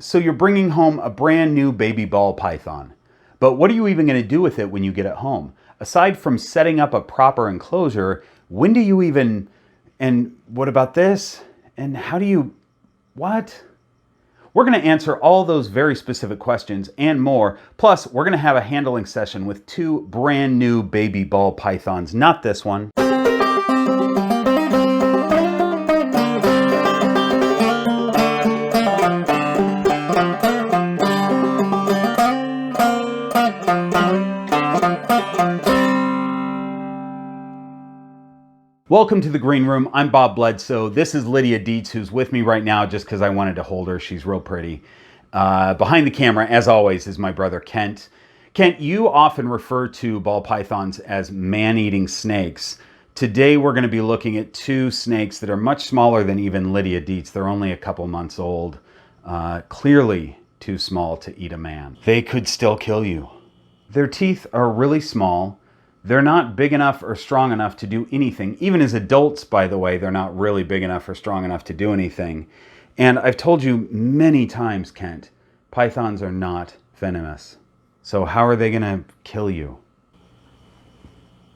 So you're bringing home a brand new baby ball python. But what are you even going to do with it when you get it home? Aside from setting up a proper enclosure, when do you even, and what about this? And how do you, what? We're going to answer all those very specific questions and more. Plus, we're going to have a handling session with two brand new baby ball pythons, not this one. Welcome to the Green Room. I'm Bob Bledsoe. This is Lydia Dietz, who's with me right now just because I wanted to hold her. She's real pretty. Behind the camera, as always, is my brother Kent. Kent, you often refer to ball pythons as man-eating snakes. Today we're going to be looking at two snakes that are much smaller than even Lydia Dietz. They're only a couple months old. Clearly too small to eat a man. They could still kill you. Their teeth are really small. They're not big enough or strong enough to do anything. Even as adults, by the way, they're not really big enough or strong enough to do anything. And I've told you many times, Kent, pythons are not venomous. So how are they going to kill you?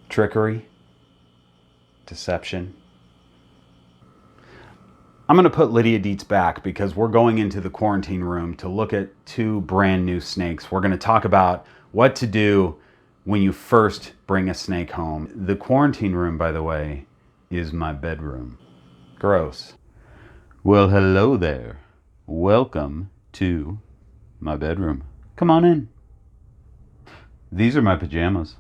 Trickery? Deception? I'm going to put Lydia Dietz back because we're going into the quarantine room to look at two brand new snakes. We're going to talk about what to do when you first bring a snake home. The quarantine room, by the way, is my bedroom. Gross. Well, hello there. Welcome to my bedroom. Come on in. These are my pajamas.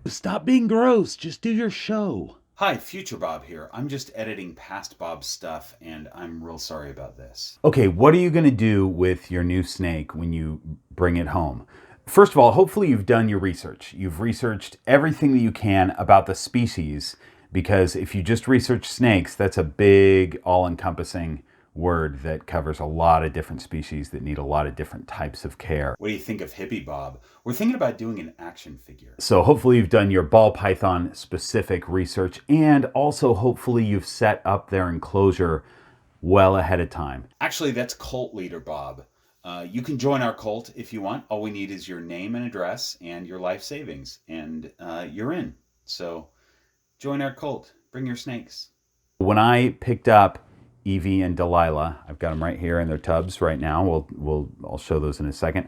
Stop being gross. Just do your show. Hi, Future Bob here. I'm just editing past Bob's stuff, and I'm real sorry about this. Okay, what are you going to do with your new snake when you bring it home? First of all, hopefully you've done your research. You've researched everything that you can about the species, because if you just research snakes, that's a big, all-encompassing word that covers a lot of different species that need a lot of different types of care. What do you think of Hippie Bob? We're thinking about doing an action figure. So hopefully you've done your ball python specific research, and also hopefully you've set up their enclosure well ahead of time. Actually, that's Cult Leader Bob. You can join our cult if you want. All we need is your name and address and your life savings, and you're in. So join our cult. Bring your snakes. When I picked up Evie and Delilah, I've got them right here in their tubs right now. I'll show those in a second.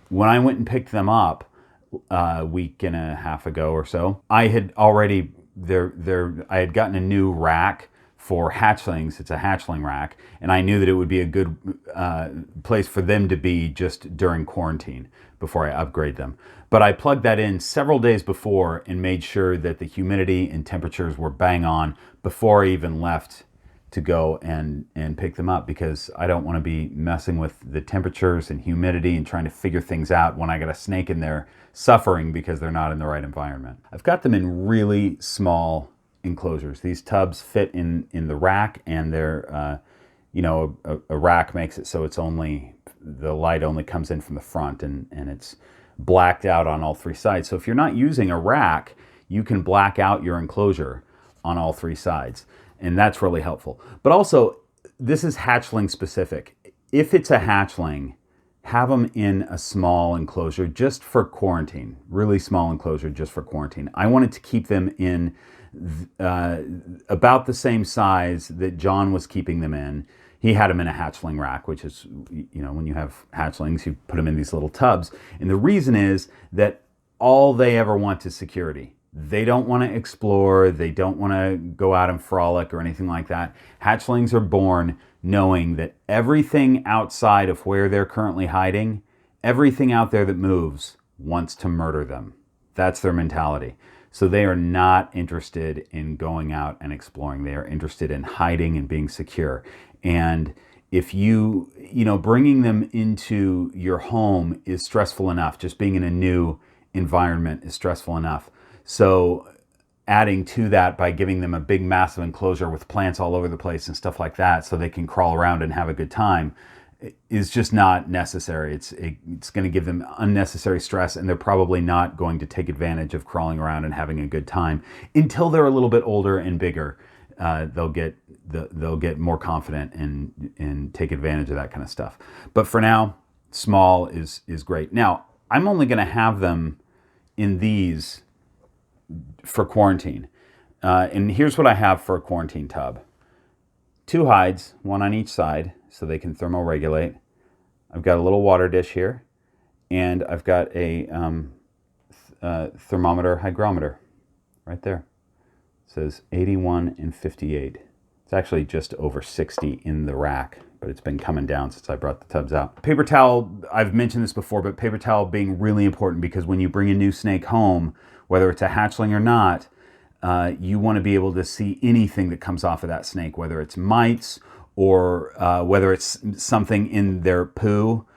When I went and picked them up a week and a half ago or so, I had already I had gotten a new rack for hatchlings. It's a hatchling rack, and I knew that it would be a good place for them to be just during quarantine before I upgrade them. But I plugged that in several days before and made sure that the humidity and temperatures were bang on before I even left to go and pick them up, because I don't want to be messing with the temperatures and humidity and trying to figure things out when I got a snake in there suffering because they're not in the right environment. I've got them in really small enclosures. These tubs fit in the rack, and they're a rack makes it so it's only, the light only comes in from the front, and it's blacked out on all three sides. So if you're not using a rack, you can black out your enclosure on all three sides, and that's really helpful. But also, this is hatchling specific. If it's a hatchling, have them in a small enclosure just for quarantine, really small enclosure just for quarantine. I wanted to keep them in about the same size that John was keeping them in. He had them in a hatchling rack, which is, when you have hatchlings, you put them in these little tubs. And the reason is that all they ever want is security. They don't want to explore. They don't want to go out and frolic or anything like that. Hatchlings are born knowing that everything outside of where they're currently hiding, everything out there that moves wants to murder them. That's their mentality. So they are not interested in going out and exploring. They are interested in hiding and being secure. And if bringing them into your home is stressful enough, just being in a new environment is stressful enough. So adding to that by giving them a big, massive enclosure with plants all over the place and stuff like that so they can crawl around and have a good time is just not necessary. It's going to give them unnecessary stress, and they're probably not going to take advantage of crawling around and having a good time until they're a little bit older and bigger. they'll get more confident and take advantage of that kind of stuff. But for now, small is great. Now, I'm only going to have them in these for quarantine. And here's what I have for a quarantine tub. 2 hides, 1 on each side, so they can thermoregulate. I've got a little water dish here, and I've got a thermometer hygrometer right there. It says 81 and 58. It's actually just over 60 in the rack, but it's been coming down since I brought the tubs out. Paper towel, I've mentioned this before, but paper towel being really important, because when you bring a new snake home, whether it's a hatchling or not, you want to be able to see anything that comes off of that snake, whether it's mites or whether it's something in their poo,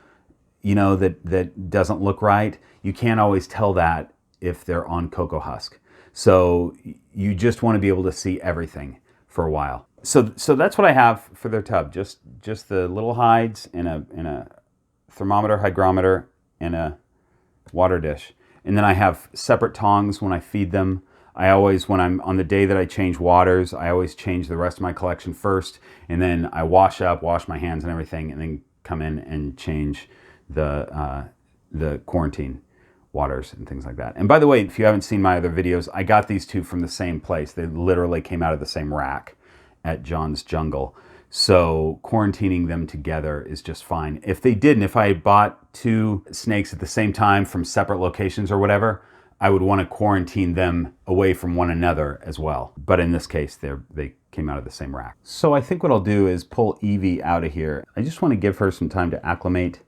that doesn't look right. You can't always tell that if they're on cocoa husk. So you just want to be able to see everything for a while. So that's what I have for their tub. Just the little hides and a thermometer, hygrometer, and a water dish. And then I have separate tongs when I feed them. I always, when I'm on the day that I change waters, I always change the rest of my collection first, and then I wash my hands and everything, and then come in and change the quarantine waters and things like that. And by the way, if you haven't seen my other videos, I got these two from the same place. They literally came out of the same rack at John's Jungle. So quarantining them together is just fine. If they didn't, if I had bought 2 snakes at the same time from separate locations or whatever, I would want to quarantine them away from one another as well. But in this case, they came out of the same rack. So I think what I'll do is pull Evie out of here. I just want to give her some time to acclimate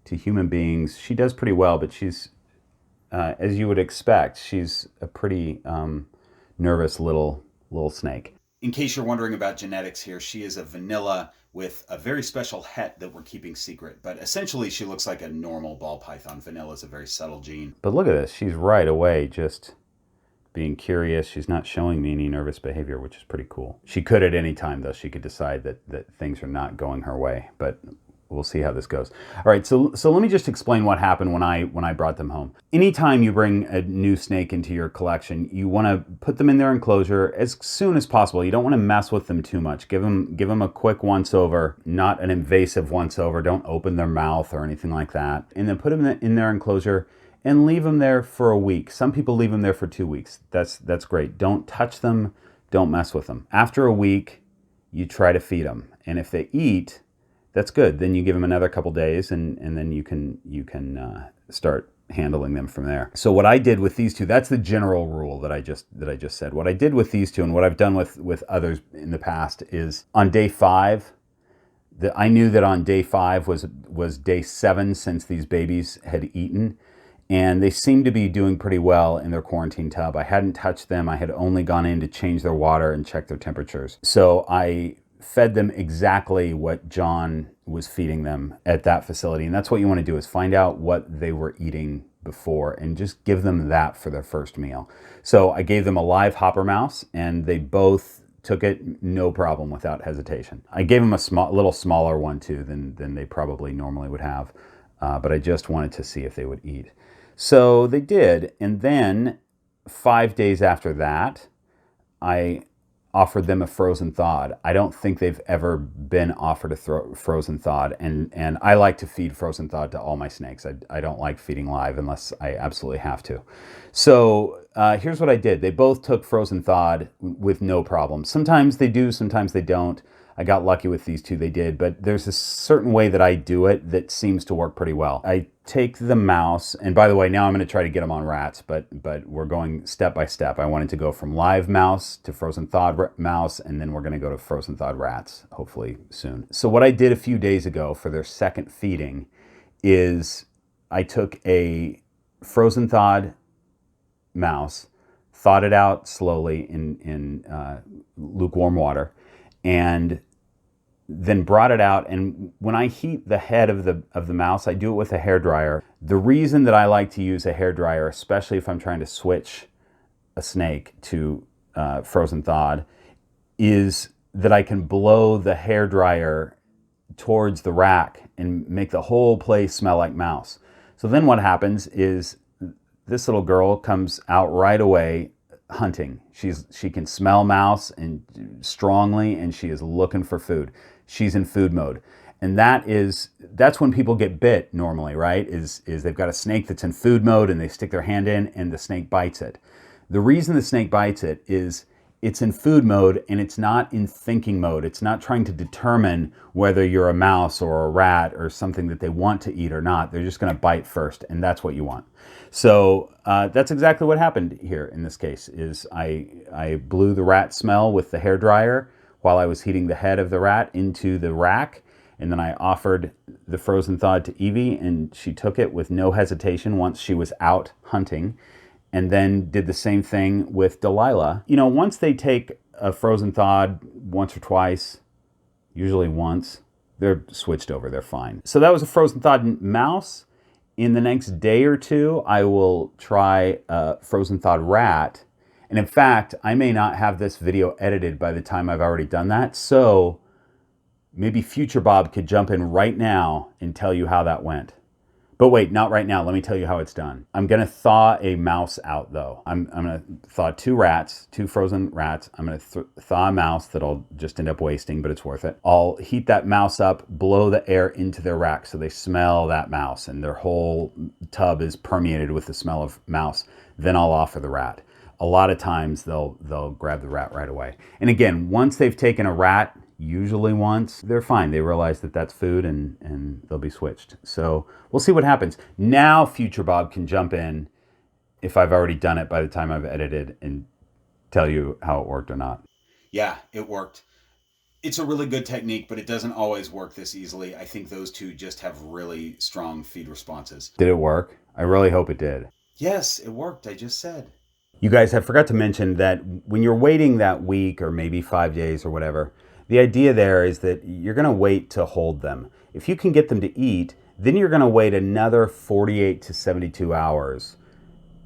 to human beings. She does pretty well, but she's, as you would expect, she's a pretty nervous little snake. In case you're wondering about genetics here, she is a vanilla with a very special het that we're keeping secret. But essentially, she looks like a normal ball python. Vanilla is a very subtle gene. But look at this. She's right away just being curious. She's not showing me any nervous behavior, which is pretty cool. She could at any time, though. She could decide that things are not going her way. But we'll see how this goes. All right, so let me just explain what happened when I brought them home. Anytime you bring a new snake into your collection, you want to put them in their enclosure as soon as possible. You don't want to mess with them too much. Give them a quick once over, not an invasive once over. Don't open their mouth or anything like that. And then put them in their enclosure and leave them there for a week. Some people leave them there for 2 weeks. That's great. Don't touch them. Don't mess with them. After a week, you try to feed them. And if they eat, that's good. Then you give them another couple days, and then you can start handling them from there. So what I did with these two, that's the general rule that I just said. What I did with these two, and what I've done with others in the past, is on day 5, I knew that on day 5 was day 7 since these babies had eaten, and they seemed to be doing pretty well in their quarantine tub. I hadn't touched them. I had only gone in to change their water and check their temperatures. So I fed them exactly what John was feeding them at that facility. And that's what you want to do, is find out what they were eating before and just give them that for their first meal. So I gave them a live hopper mouse, and they both took it no problem, without hesitation. I gave them a little smaller one too than they probably normally would have, but I just wanted to see if they would eat. So they did, and then 5 days after that, I offered them a frozen thawed. I don't think they've ever been offered a frozen thawed, and I like to feed frozen thawed to all my snakes. I don't like feeding live unless I absolutely have to. So here's what I did. They both took frozen thawed with no problem. Sometimes they do, sometimes they don't. I got lucky with these two, they did, but there's a certain way that I do it that seems to work pretty well. I take the mouse, and by the way, now I'm going to try to get them on rats, but we're going step by step. I wanted to go from live mouse to frozen thawed mouse, and then we're going to go to frozen thawed rats, hopefully soon. So what I did a few days ago for their second feeding is I took a frozen thawed mouse, thawed it out slowly in lukewarm water, and then brought it out. And when I heat the head of the mouse, I do it with a hairdryer. The reason that I like to use a hairdryer, especially if I'm trying to switch a snake to frozen thawed, is that I can blow the hairdryer towards the rack and make the whole place smell like mouse. So then what happens is this little girl comes out right away, hunting. She can smell mouse and strongly, and she is looking for food. She's in food mode. And that's when people get bit normally, right? Is they've got a snake that's in food mode and they stick their hand in and the snake bites it. The reason the snake bites it is it's in food mode and it's not in thinking mode. It's not trying to determine whether you're a mouse or a rat or something that they want to eat or not. They're just going to bite first, and that's what you want. So that's exactly what happened here in this case. Is I blew the rat smell with the hairdryer while I was heating the head of the rat into the rack, and then I offered the frozen thawed to Evie, and she took it with no hesitation once she was out hunting. And then did the same thing with Delilah. You know, once they take a frozen thawed once or twice, usually once, they're switched over, they're fine. So that was a frozen thawed mouse. In the next day or two, I will try a frozen thawed rat. And in fact, I may not have this video edited by the time I've already done that. So maybe future Bob could jump in right now and tell you how that went. But wait, not right now. Let me tell you how it's done. I'm going to thaw a mouse out, though. I'm going to thaw two frozen rats. I'm going to thaw a mouse that I'll just end up wasting, but it's worth it. I'll heat that mouse up, blow the air into their rack so they smell that mouse, and their whole tub is permeated with the smell of mouse. Then I'll offer the rat. A lot of times they'll grab the rat right away. And again, once they've taken a rat, usually once, they're fine. They realize that that's food and they'll be switched. So we'll see what happens. Now future Bob can jump in if I've already done it by the time I've edited and tell you how it worked or not. Yeah, it worked. It's a really good technique, but it doesn't always work this easily. I think those two just have really strong feed responses. Did it work? I really hope it did. Yes, it worked. I just said. You guys, I forgot to mention that when you're waiting that week or maybe 5 days or whatever, the idea there is that you're going to wait to hold them. If you can get them to eat, then you're going to wait another 48 to 72 hours,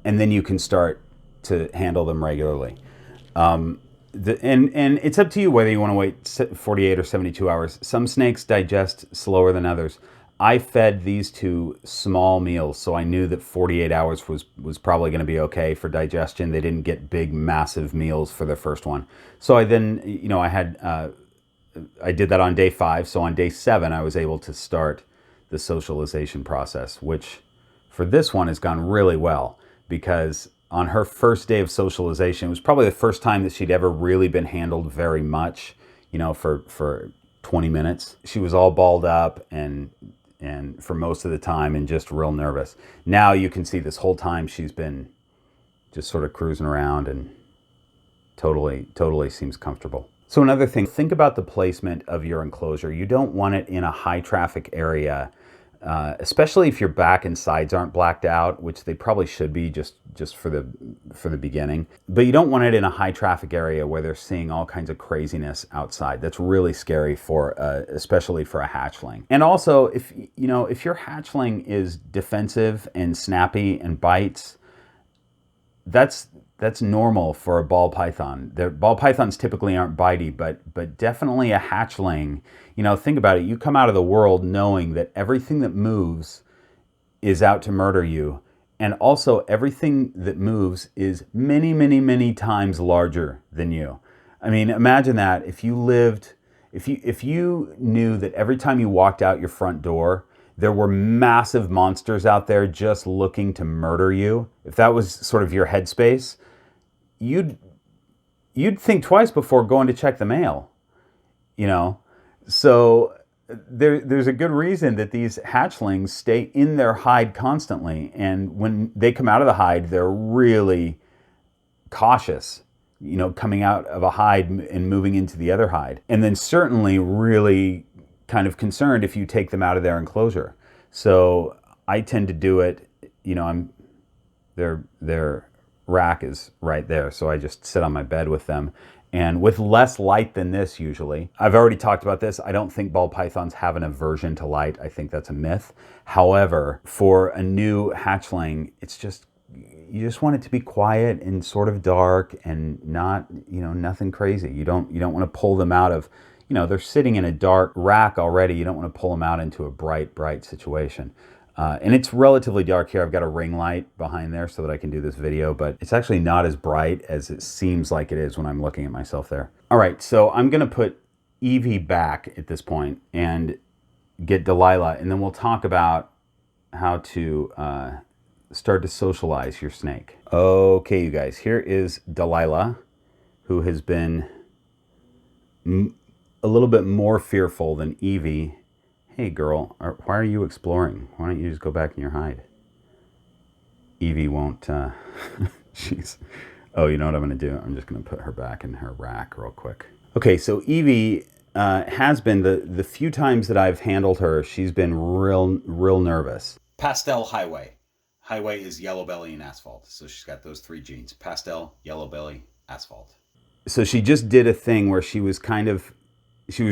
and then you can start to handle them regularly. And it's up to you whether you want to wait 48 or 72 hours. Some snakes digest slower than others. I fed these two small meals, so I knew that 48 hours was probably going to be okay for digestion. They didn't get big, massive meals for the first one. So I then, I did that on day 5. So on day 7, I was able to start the socialization process, which for this one has gone really well, because on her first day of socialization, it was probably the first time that she'd ever really been handled very much, for 20 minutes. She was all balled up and for most of the time and just real nervous. Now you can see this whole time she's been just sort of cruising around and totally seems comfortable. So another thing, think about the placement of your enclosure. You don't want it in a high traffic area, especially if your back and sides aren't blacked out, which they probably should be just for the beginning. But you don't want it in a high traffic area where they're seeing all kinds of craziness outside. That's really scary especially for a hatchling. And also, if your hatchling is defensive and snappy and bites, that's normal for a ball python. Ball pythons typically aren't bitey, but definitely a hatchling. Think about it. You come out of the world knowing that everything that moves is out to murder you. And also everything that moves is many, many, many times larger than you. I mean, imagine that if you knew that every time you walked out your front door, there were massive monsters out there just looking to murder you. If that was sort of your headspace, you'd think twice before going to check the mail, So there's a good reason that these hatchlings stay in their hide constantly. And when they come out of the hide, they're really cautious, coming out of a hide and moving into the other hide. And then certainly really kind of concerned if you take them out of their enclosure. So I tend to do it, their rack is right there. So I just sit on my bed with them. And with less light than this usually. I've already talked about this. I don't think ball pythons have an aversion to light. I think that's a myth. However, for a new hatchling, you just want it to be quiet and sort of dark and not, nothing crazy. You don't want to pull them out of, they're sitting in a dark rack already. You don't want to pull them out into a bright situation. And it's relatively dark here. I've got a ring light behind there so that I can do this video, but it's actually not as bright as it seems like it is when I'm looking at myself there. All right, so I'm gonna put Evie back at this point and get Delilah, and then we'll talk about how to start to socialize your snake. Okay, you guys, here is Delilah, who has been a little bit more fearful than Evie. Hey girl, why are you exploring? Why don't you just go back in your hide? Evie won't, she's, oh, you know what I'm gonna do? I'm just gonna put her back in her rack real quick. Okay, so Evie has been, the few times that I've handled her, she's been real nervous. Pastel Highway. Highway is yellow belly and asphalt. So she's got those three genes. Pastel, yellow belly, asphalt. So she just did a thing where she was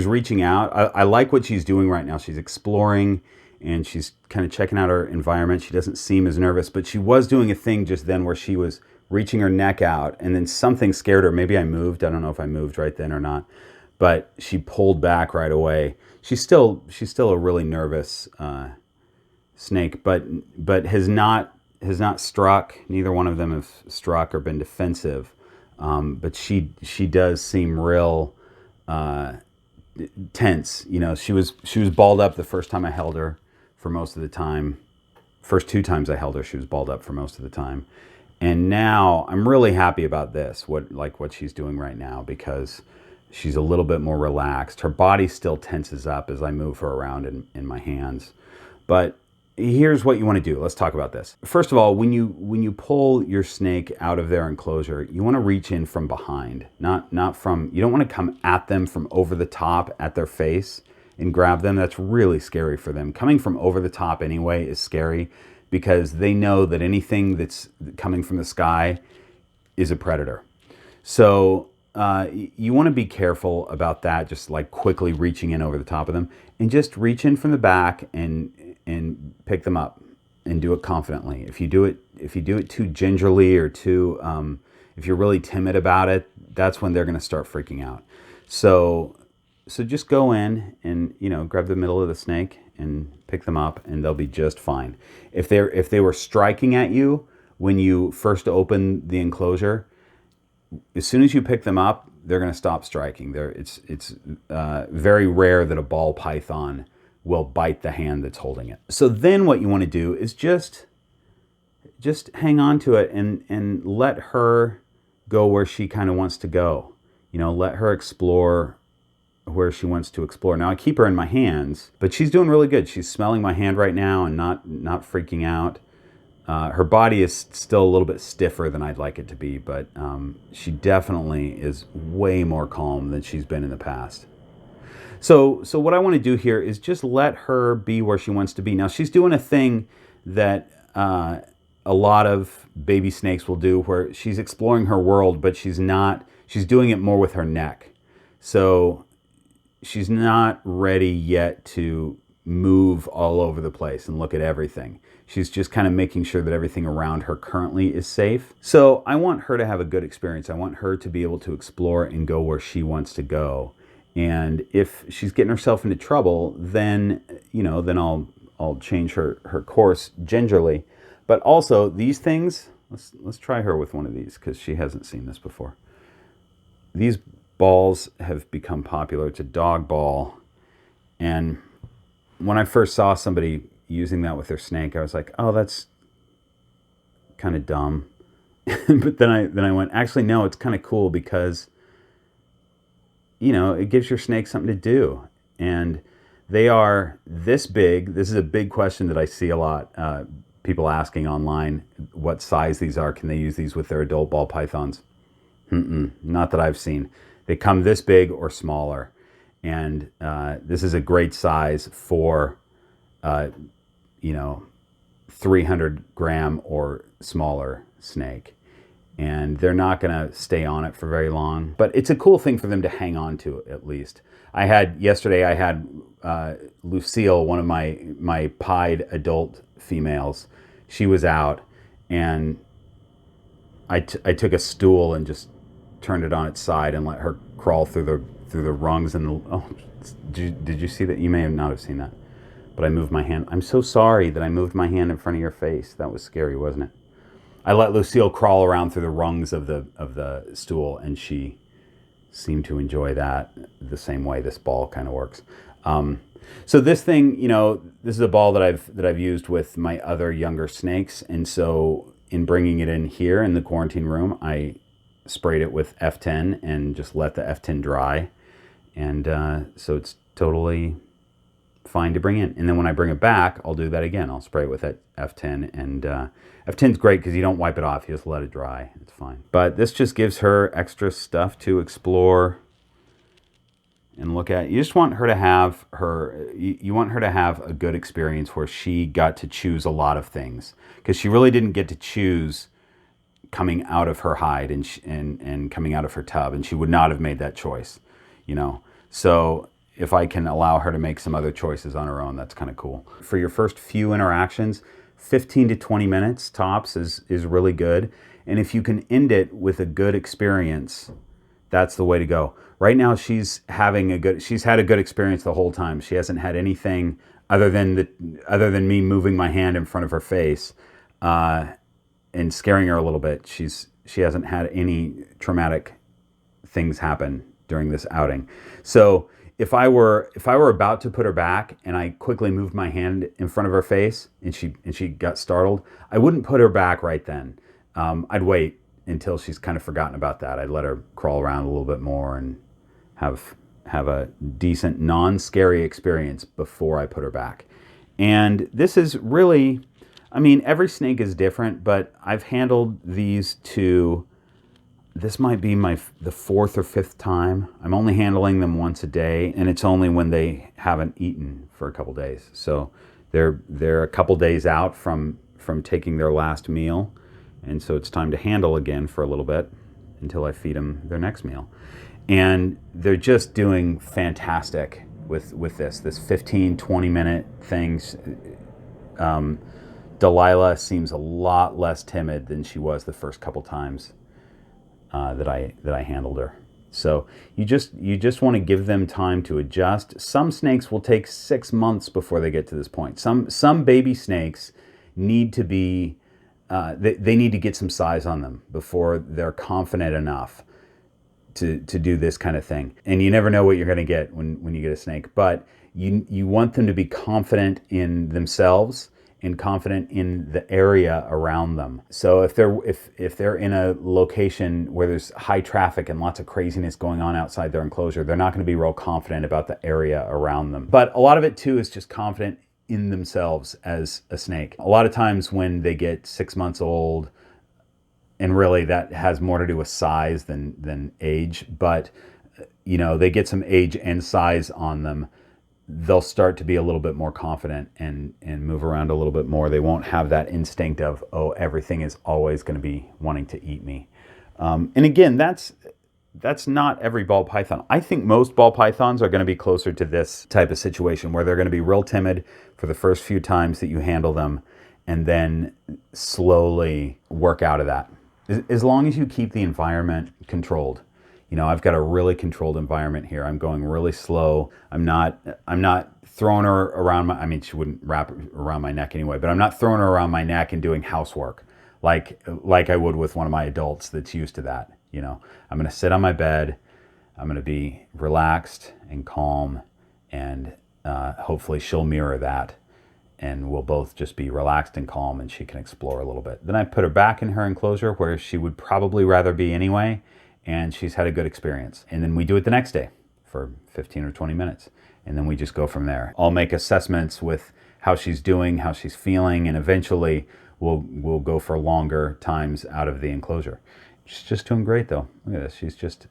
reaching out. I like what she's doing right now. She's exploring and she's kind of checking out her environment. She doesn't seem as nervous, but she was doing a thing just then where she was reaching her neck out and then something scared her. Maybe I moved. I don't know if I moved right then or not, but she pulled back right away. She's still a really nervous snake, but has not struck. Neither one of them have struck or been defensive. But she does seem real tense. You know, she was balled up the first time I held her for most of the time. First two times I held her, she was balled up for most of the time. And now I'm really happy about this, what she's doing right now, because she's a little bit more relaxed. Her body still tenses up as I move her around in my hands. But here's what you want to do. Let's talk about this. First of all, when you pull your snake out of their enclosure, you want to reach in from behind, not from, you don't want to come at them from over the top at their face and grab them. That's really scary for them. Coming from over the top anyway is scary because they know that anything that's coming from the sky is a predator. So you want to be careful about that, just like quickly reaching in over the top of them, and just reach in from the back and pick them up and do it confidently. If you do it too gingerly or too, if you're really timid about it, that's when they're going to start freaking out. So just go in and, grab the middle of the snake and pick them up, and they'll be just fine. If they were striking at you when you first opened the enclosure, as soon as you pick them up, they're going to stop striking. It's very rare that a ball python will bite the hand that's holding it. So then what you want to do is just hang on to it and let her go where she kind of wants to go. Let her explore where she wants to explore. Now I keep her in my hands, but she's doing really good. She's smelling my hand right now and not freaking out. Her body is still a little bit stiffer than I'd like it to be, but she definitely is way more calm than she's been in the past. So what I want to do here is just let her be where she wants to be. Now she's doing a thing that a lot of baby snakes will do, where she's exploring her world, but she's doing it more with her neck. So she's not ready yet to move all over the place and look at everything. She's just kind of making sure that everything around her currently is safe. So I want her to have a good experience. I want her to be able to explore and go where she wants to go. And if she's getting herself into trouble, then I'll change her course gingerly. But also these things, let's try her with one of these because she hasn't seen this before. These balls have become popular. It's a dog ball. And when I first saw somebody using that with their snake, I was like, oh, that's kind of dumb. But then I went, actually, no, it's kind of cool because, it gives your snake something to do. And they are this big. This is a big question that I see a lot. People asking online what size these are. Can they use these with their adult ball pythons? Not that I've seen. They come this big or smaller. And this is a great size for 300 gram or smaller snake. And they're not going to stay on it for very long. But it's a cool thing for them to hang on to, at least. Yesterday I had Lucille, one of my pied adult females. She was out, and I took a stool and just turned it on its side and let her crawl through the rungs and did you see that? You may not have seen that. but I moved my hand. I'm so sorry that I moved my hand in front of your face. That was scary, wasn't it? I let Lucille crawl around through the rungs of the stool, and she seemed to enjoy that the same way this ball kind of works. So this thing, this is a ball that I've used with my other younger snakes, and so in bringing it in here in the quarantine room, I sprayed it with F10 and just let the F10 dry, and so it's totally fine to bring in. And then when I bring it back, I'll do that again. I'll spray it with that F10, and F10's great because you don't wipe it off. You just let it dry. It's fine. But this just gives her extra stuff to explore and look at. You just want her to have you want her to have a good experience where she got to choose a lot of things, because she really didn't get to choose coming out of her hide and coming out of her tub, and she would not have made that choice, So if I can allow her to make some other choices on her own, that's kind of cool. For your first few interactions, 15 to 20 minutes tops is really good. And if you can end it with a good experience, that's the way to go. Right now, she's had a good experience the whole time. She hasn't had anything other than me moving my hand in front of her face and scaring her a little bit. She hasn't had any traumatic things happen during this outing. So if I were about to put her back and I quickly moved my hand in front of her face and she got startled, I wouldn't put her back right then. I'd wait until she's kind of forgotten about that. I'd let her crawl around a little bit more and have a decent non-scary experience before I put her back. And this is really, every snake is different, but I've handled these two. This might be the fourth or fifth time. I'm only handling them once a day, and it's only when they haven't eaten for a couple days. So they're a couple days out from taking their last meal, and so it's time to handle again for a little bit until I feed them their next meal. And they're just doing fantastic with this 15, 20-minute things. Delilah seems a lot less timid than she was the first couple times that I handled her. So you just want to give them time to adjust. Some snakes will take 6 months before they get to this point. Some baby snakes need to be they need to get some size on them before they're confident enough to do this kind of thing. And you never know what you're going to get when you get a snake, but you want them to be confident in themselves and confident in the area around them. So if they're in a location where there's high traffic and lots of craziness going on outside their enclosure, they're not going to be real confident about the area around them. But a lot of it too is just confident in themselves as a snake. A lot of times when they get 6 months old, and really that has more to do with size than age, but they get some age and size on them, they'll start to be a little bit more confident and move around a little bit more. They won't have that instinct of, oh, everything is always going to be wanting to eat me. And again, that's not every ball python. I think most ball pythons are going to be closer to this type of situation where they're going to be real timid for the first few times that you handle them, and then slowly work out of that. As long as you keep the environment controlled. I've got a really controlled environment here. I'm going really slow. I'm not throwing her around she wouldn't wrap around my neck anyway, but I'm not throwing her around my neck and doing housework like I would with one of my adults that's used to that. I'm going to sit on my bed. I'm going to be relaxed and calm, and hopefully she'll mirror that, and we'll both just be relaxed and calm, and she can explore a little bit. Then I put her back in her enclosure where she would probably rather be anyway, and she's had a good experience. And then we do it the next day for 15 or 20 minutes, and then we just go from there. I'll make assessments with how she's doing, how she's feeling, and eventually we'll go for longer times out of the enclosure. She's just doing great though. Look at this. She's just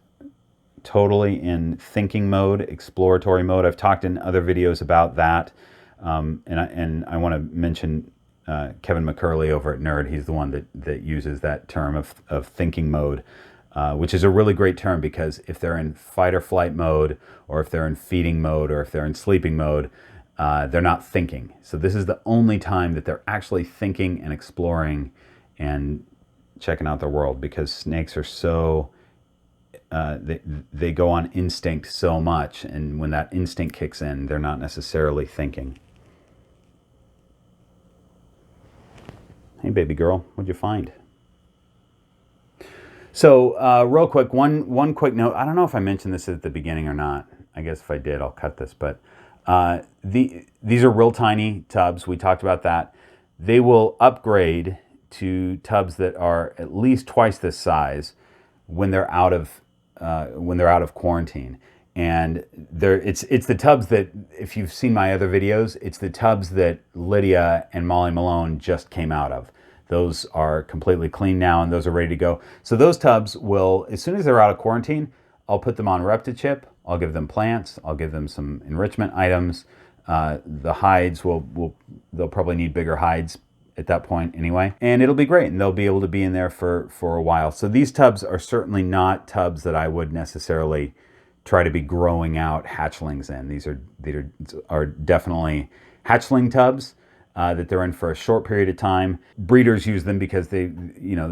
totally in thinking mode, exploratory mode. I've talked in other videos about that. And I want to mention Kevin McCurley over at Nerd. He's the one that uses that term of thinking mode, which is a really great term, because if they're in fight or flight mode, or if they're in feeding mode, or if they're in sleeping mode, they're not thinking. So this is the only time that they're actually thinking and exploring and checking out the world, because snakes are so they go on instinct so much, and when that instinct kicks in, they're not necessarily thinking. Hey, baby girl, what'd you find? So, real quick, one quick note. I don't know if I mentioned this at the beginning or not. I guess if I did, I'll cut this. But these are real tiny tubs. We talked about that. They will upgrade to tubs that are at least twice this size when they're out of quarantine. And it's the tubs that, if you've seen my other videos, it's the tubs that Lydia and Molly Malone just came out of. Those are completely clean now, and those are ready to go. So those tubs will, as soon as they're out of quarantine, I'll put them on ReptiChip. I'll give them plants. I'll give them some enrichment items. The hides they'll probably need bigger hides at that point anyway. And it'll be great, and they'll be able to be in there for a while. So these tubs are certainly not tubs that I would necessarily try to be growing out hatchlings in. These are definitely hatchling tubs that they're in for a short period of time. Breeders use them because the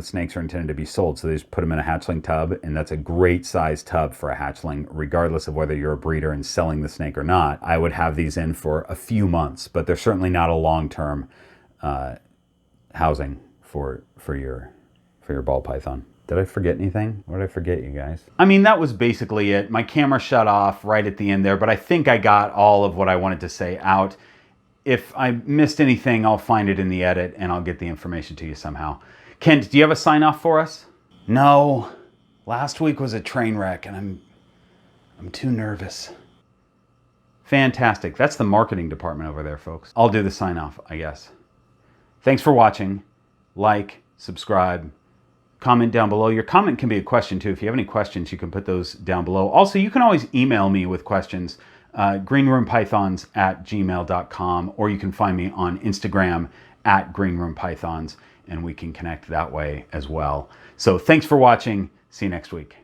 snakes are intended to be sold. So they just put them in a hatchling tub, and that's a great size tub for a hatchling, regardless of whether you're a breeder and selling the snake or not. I would have these in for a few months, but they're certainly not a long-term housing for your ball python. Did I forget anything? What did I forget, you guys? I mean, that was basically it. My camera shut off right at the end there, but I think I got all of what I wanted to say out. If I missed anything, I'll find it in the edit and I'll get the information to you somehow. Kent, do you have a sign off for us? No. Last week was a train wreck and I'm too nervous. Fantastic. That's the marketing department over there, folks. I'll do the sign off, I guess. Thanks for watching. Like, subscribe, comment down below. Your comment can be a question too. If you have any questions, you can put those down below. Also, you can always email me with questions. greenroompythons@gmail.com, or you can find me on Instagram @greenroompythons, and we can connect that way as well. So thanks for watching. See you next week.